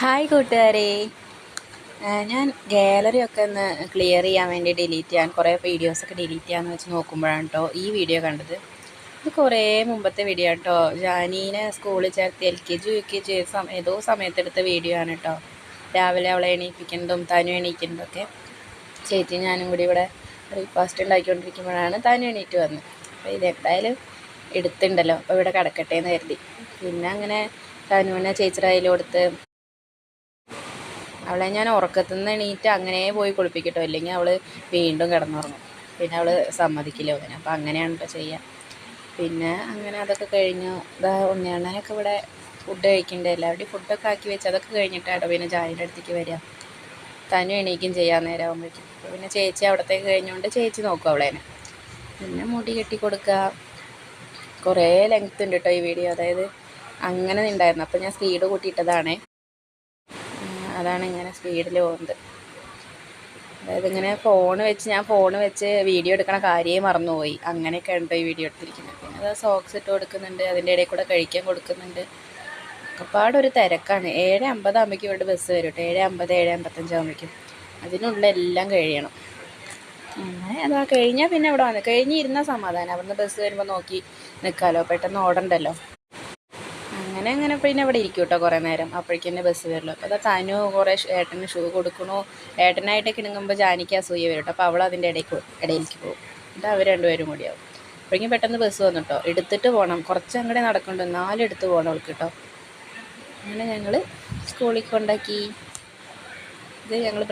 Hi കൂട്ടുകാരെ. ഞാൻ ഗാലറിയൊക്കെ ഒന്ന് ക്ലിയർ ചെയ്യാൻ വേണ്ടി ഡിലീറ്റ് ചെയ്യാൻ കുറേ വീഡിയോസൊക്കെ ഡിലീറ്റ് ചെയ്യാമെന്ന് വെച്ച് നോക്കുമ്പോഴാണ് കേട്ടോ ഈ വീഡിയോ കണ്ടത്. ഇത് കുറേ മുമ്പത്തെ വീഡിയോ കേട്ടോ. ജാനീനെ സ്കൂളിൽ ചേർത്ത് LKG UKG ഏതോ സമയത്തെടുത്ത വീഡിയോ ആണ് കേട്ടോ. രാവിലെ അവളെ എണീപ്പിക്കുന്നതും തനു എണീക്കുന്നതൊക്കെ ചേച്ചി ഞാനും കൂടി ഇവിടെ ബ്രേക്ക്ഫാസ്റ്റ് ഉണ്ടാക്കിക്കൊണ്ടിരിക്കുമ്പോഴാണ് തനു എണീറ്റ് വന്നത്. അപ്പോൾ ഇതെന്തായാലും എടുത്തിട്ടുണ്ടല്ലോ, അപ്പോൾ ഇവിടെ കിടക്കട്ടെ എന്ന് കരുതി. പിന്നെ അങ്ങനെ തനുവിനെ ചേച്ചിയുടെ കയ്യിൽ കൊടുത്ത് അവളെ ഞാൻ ഉറക്കത്തു നിന്ന് എണീറ്റ് അങ്ങനെ പോയി കുളിപ്പിക്കട്ടോ, ഇല്ലെങ്കിൽ അവൾ വീണ്ടും കിടന്നുറങ്ങും. പിന്നെ അവൾ സമ്മതിക്കില്ല അതിന്. അപ്പോൾ അങ്ങനെയാണ് ഇപ്പോൾ ചെയ്യുക. പിന്നെ അങ്ങനെ അതൊക്കെ കഴിഞ്ഞു. ഇതാ ഉണ്ണിയണ്ണനൊക്കെ ഇവിടെ ഫുഡ് കഴിക്കണ്ടേ, എല്ലാവരുടെയും ഫുഡൊക്കെ ആക്കി വെച്ച് അതൊക്കെ കഴിഞ്ഞിട്ടാട്ടോ പിന്നെ ജാനിയുടെ അടുത്തേക്ക് വരിക. തനു എണീക്കും ചെയ്യാൻ നേരം ആകുമ്പോഴേക്കും. അപ്പോൾ പിന്നെ ചേച്ചി അവിടത്തേക്ക് കഴിഞ്ഞുകൊണ്ട് ചേച്ചി നോക്കും അവളേനെ. പിന്നെ മുടി കെട്ടി കൊടുക്കുക. കുറേ ലെങ്ത് ഉണ്ട് കേട്ടോ ഈ വീഡിയോ. അതായത് അങ്ങനെ ഉണ്ടായിരുന്നു. അപ്പോൾ ഞാൻ സ്പീഡ് കൂട്ടിയിട്ടതാണേ. അതാണ് ഇങ്ങനെ സ്പീഡിൽ പോകുന്നത്. അതായത് ഇങ്ങനെ ഞാൻ ഫോൺ വെച്ച് വീഡിയോ എടുക്കണ കാര്യമേ മറന്നുപോയി. അങ്ങനെയൊക്കെ ഉണ്ടോ ഈ വീഡിയോ എടുത്തിരിക്കുന്നത്. പിന്നെ അത് സോക്സ് ഇട്ട് കൊടുക്കുന്നുണ്ട്, അതിൻ്റെ ഇടയിൽ കൂടെ കഴിക്കാൻ കൊടുക്കുന്നുണ്ട്. ഒരുപാടൊരു തിരക്കാണ്. 7:50 ആകുമ്പോഴേക്കും ഇവിടെ ബസ് വരും കേട്ടോ. 7:50 7:55 ആകുമ്പോഴേക്കും അതിനുള്ളിൽ എല്ലാം കഴിയണം. അങ്ങനെ അതാ കഴിഞ്ഞാൽ പിന്നെ ഇവിടെ വന്ന് കഴിഞ്ഞിരുന്ന സമാധാനം. അവിടുന്ന് ബസ് വരുമ്പോൾ നോക്കി നിൽക്കാമല്ലോ, പെട്ടെന്ന് ഓടണ്ടല്ലോ. അങ്ങനെ പിന്നെ ഇവിടെ ഇരിക്കും കേട്ടോ കുറേ നേരം. അപ്പോഴേക്കും തന്നെ ബസ് വരുമല്ലോ. അപ്പോൾ അതാ തനു കുറേ ഏട്ടന് ഷൂ കൊടുക്കണു. ഏട്ടനായിട്ടൊക്കെ ഇണങ്ങുമ്പോൾ ജാനിക്ക് അസൂയ വരും കേട്ടോ. അപ്പോൾ അവൾ അതിൻ്റെ ഇടയിലേക്ക് പോകും. എന്നിട്ട് അവർ രണ്ടുപേരും കൂടിയാവും. അപ്പോഴേക്കും പെട്ടെന്ന് ബസ് വന്നു കേട്ടോ. എടുത്തിട്ട് പോകണം, കുറച്ച് അങ്ങോട്ട് നടക്കുന്നുണ്ട്, 4 എടുത്ത് പോകണം അവൾക്ക് കേട്ടോ. അങ്ങനെ ഞങ്ങൾ സ്കൂളിൽ കൊണ്ടാക്കി. ഇത് ഞങ്ങൾ